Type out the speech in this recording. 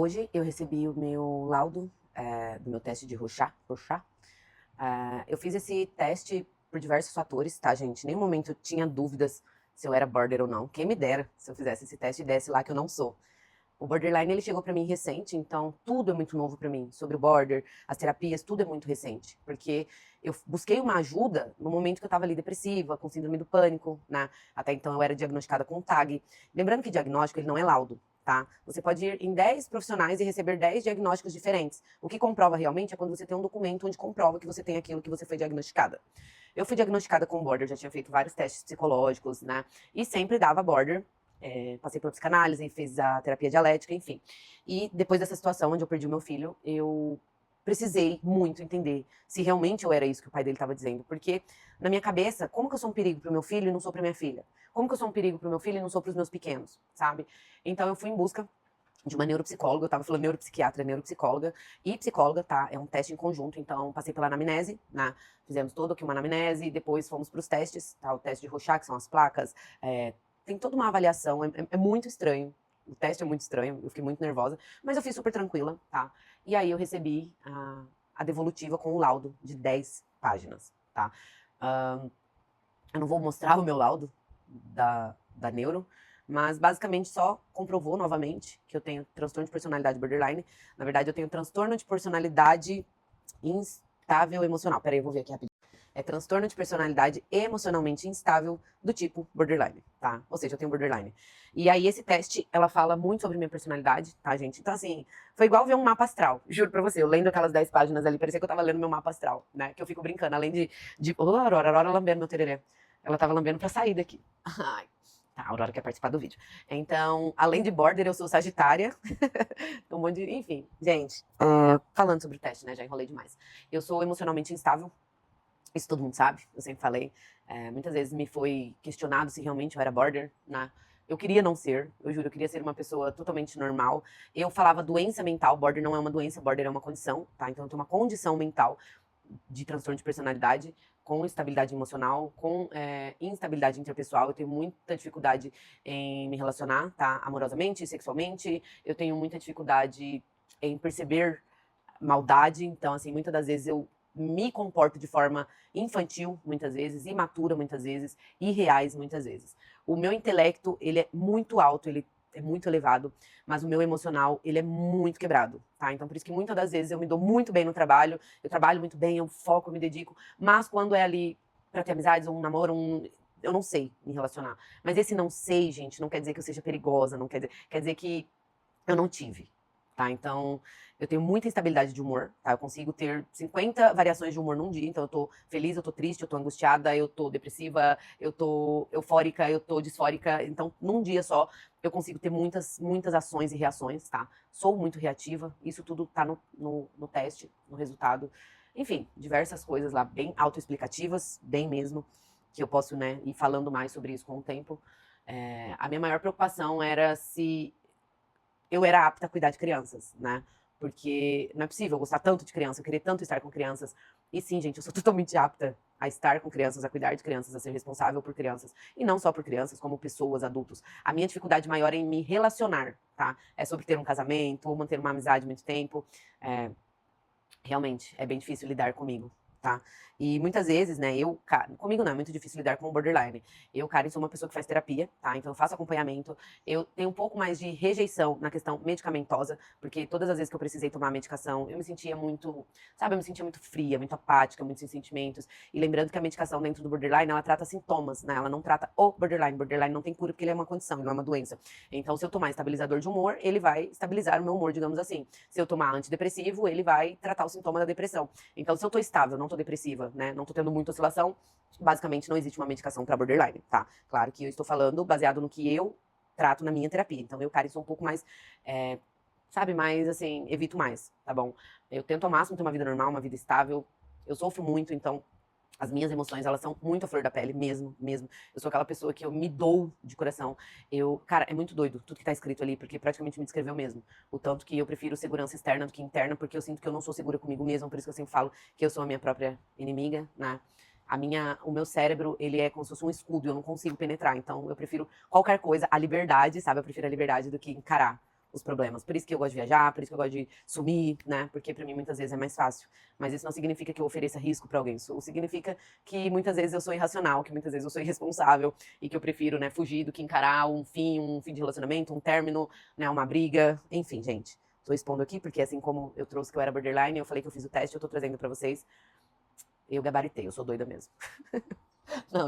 Hoje eu recebi o meu laudo do meu teste de Rorschach. Eu fiz esse teste por diversos fatores, tá, gente? Em nenhum momento eu tinha dúvidas se eu era border ou não. Quem me dera se eu fizesse esse teste e desse lá que eu não sou. O borderline, ele chegou pra mim recente, então tudo é muito novo pra mim. Sobre o border, as terapias, tudo é muito recente. Porque eu busquei uma ajuda no momento que eu tava ali depressiva, com síndrome do pânico, né? Até então eu era diagnosticada com TAG. Lembrando que diagnóstico, ele não é laudo, tá? Você pode ir em 10 profissionais e receber 10 diagnósticos diferentes. O que comprova realmente é quando você tem um documento onde comprova que você tem aquilo que você foi diagnosticada. Eu fui diagnosticada com border, já tinha feito vários testes psicológicos, né? E sempre dava border. Passei por psicanálise, fiz a terapia dialética, enfim. E depois dessa situação onde eu perdi o meu filho, eu precisei muito entender se realmente eu era isso que o pai dele estava dizendo. Porque, na minha cabeça, como que eu sou um perigo pro meu filho e não sou pra minha filha? Como que eu sou um perigo pro meu filho e não sou pros meus pequenos, sabe? Então eu fui em busca de uma neuropsicóloga, eu tava falando neuropsiquiatra, neuropsicóloga e psicóloga, tá? É um teste em conjunto, então passei pela anamnese, né? Fizemos toda aqui uma anamnese, depois fomos pros testes, tá? O teste de Rorschach, que são as placas, tem toda uma avaliação, é muito estranho. O teste é muito estranho, eu fiquei muito nervosa, mas eu fiz super tranquila, tá? E aí eu recebi a devolutiva com o laudo de 10 páginas, tá? Eu não vou mostrar o meu laudo da neuro, mas basicamente só comprovou novamente que eu tenho transtorno de personalidade borderline. Na verdade, eu tenho transtorno de personalidade instável emocional. Peraí, eu vou ver aqui rapidinho. É transtorno de personalidade emocionalmente instável do tipo borderline, tá? Ou seja, eu tenho borderline. E aí esse teste, ela fala muito sobre minha personalidade, tá, gente? Então, assim, foi igual ver um mapa astral. Juro pra você, eu lendo aquelas 10 páginas ali, parecia que eu tava lendo meu mapa astral, né? Que eu fico brincando, além de... Oh, Aurora lambendo meu tereré. Ela tava lambendo pra sair daqui. Ai. Tá, a Aurora quer participar do vídeo. Então, além de border, eu sou sagitária. Um monte de... Enfim, gente, falando sobre o teste, né? Já enrolei demais. Eu sou emocionalmente instável. Isso todo mundo sabe, eu sempre falei. Muitas vezes me foi questionado se realmente eu era border, né? Eu queria não ser, eu juro, eu queria ser uma pessoa totalmente normal. Eu falava doença mental, border não é uma doença, border é uma condição, tá? Então eu tenho uma condição mental de transtorno de personalidade, com instabilidade emocional, com instabilidade interpessoal. Eu tenho muita dificuldade em me relacionar, tá? Amorosamente, sexualmente. Eu tenho muita dificuldade em perceber maldade. Então, assim, muitas das vezes eu me comporto de forma infantil, muitas vezes, imatura, muitas vezes, irreais, muitas vezes. O meu intelecto, ele é muito alto, ele é muito elevado, mas o meu emocional, ele é muito quebrado, tá? Então, por isso que muitas das vezes eu me dou muito bem no trabalho, eu trabalho muito bem, eu foco, eu me dedico, mas quando é ali pra ter amizades, ou um namoro, eu não sei me relacionar. Mas esse não sei, gente, não quer dizer que eu seja perigosa, não quer dizer que eu não tive, tá? Então, eu tenho muita instabilidade de humor, tá? Eu consigo ter 50 variações de humor num dia. Então, eu tô feliz, eu tô triste, eu tô angustiada, eu tô depressiva, eu tô eufórica, eu tô disfórica. Então, num dia só, eu consigo ter muitas ações e reações, tá? Sou muito reativa, isso tudo tá no teste, no resultado. Enfim, diversas coisas lá, bem autoexplicativas, bem mesmo, que eu posso, né, ir falando mais sobre isso com o tempo. A minha maior preocupação era se eu era apta a cuidar de crianças, né? Porque não é possível eu gostar tanto de criança, eu querer tanto estar com crianças. E sim, gente, eu sou totalmente apta a estar com crianças, a cuidar de crianças, a ser responsável por crianças. E não só por crianças, como pessoas, adultos. A minha dificuldade maior é em me relacionar, tá? É sobre ter um casamento, ou manter uma amizade muito tempo. É, realmente, é bem difícil lidar comigo, tá? E muitas vezes, né, comigo não, é muito difícil lidar com o borderline. Eu, Karen, sou uma pessoa que faz terapia, tá? Então eu faço acompanhamento. Eu tenho um pouco mais de rejeição na questão medicamentosa, porque todas as vezes que eu precisei tomar medicação, eu me sentia muito, sabe, eu me sentia muito fria, muito apática, muito sem sentimentos. E lembrando que a medicação dentro do borderline, ela trata sintomas, né? Ela não trata o borderline. Borderline não tem cura porque ele é uma condição, ele não é uma doença. Então, se eu tomar estabilizador de humor, ele vai estabilizar o meu humor, digamos assim. Se eu tomar antidepressivo, ele vai tratar o sintoma da depressão. Então, se eu tô estável, não tô depressiva, né, não tô tendo muita oscilação, basicamente não existe uma medicação para borderline, tá? Claro que eu estou falando baseado no que eu trato na minha terapia. Então, eu, Karen, sou um pouco mais, sabe, mais assim, evito mais, tá bom? Eu tento ao máximo ter uma vida normal, uma vida estável. Eu sofro muito, então as minhas emoções, elas são muito à flor da pele, mesmo, mesmo. Eu sou aquela pessoa que eu me dou de coração. Cara, é muito doido tudo que tá escrito ali, porque praticamente me descreveu mesmo. O tanto que eu prefiro segurança externa do que interna, porque eu sinto que eu não sou segura comigo mesma, por isso que eu sempre falo que eu sou a minha própria inimiga, né? O meu cérebro, ele é como se fosse um escudo, eu não consigo penetrar. Então, eu prefiro qualquer coisa, a liberdade, sabe? Eu prefiro a liberdade do que encarar os problemas. Por isso que eu gosto de viajar, por isso que eu gosto de sumir, né? Porque pra mim muitas vezes é mais fácil. Mas isso não significa que eu ofereça risco pra alguém. Isso significa que muitas vezes eu sou irracional, que muitas vezes eu sou irresponsável e que eu prefiro, né, fugir do que encarar um fim de relacionamento, um término, né, uma briga. Enfim, gente. Tô expondo aqui porque assim como eu trouxe que eu era borderline, eu falei que eu fiz o teste, eu tô trazendo pra vocês. Eu gabaritei, eu sou doida mesmo. Não,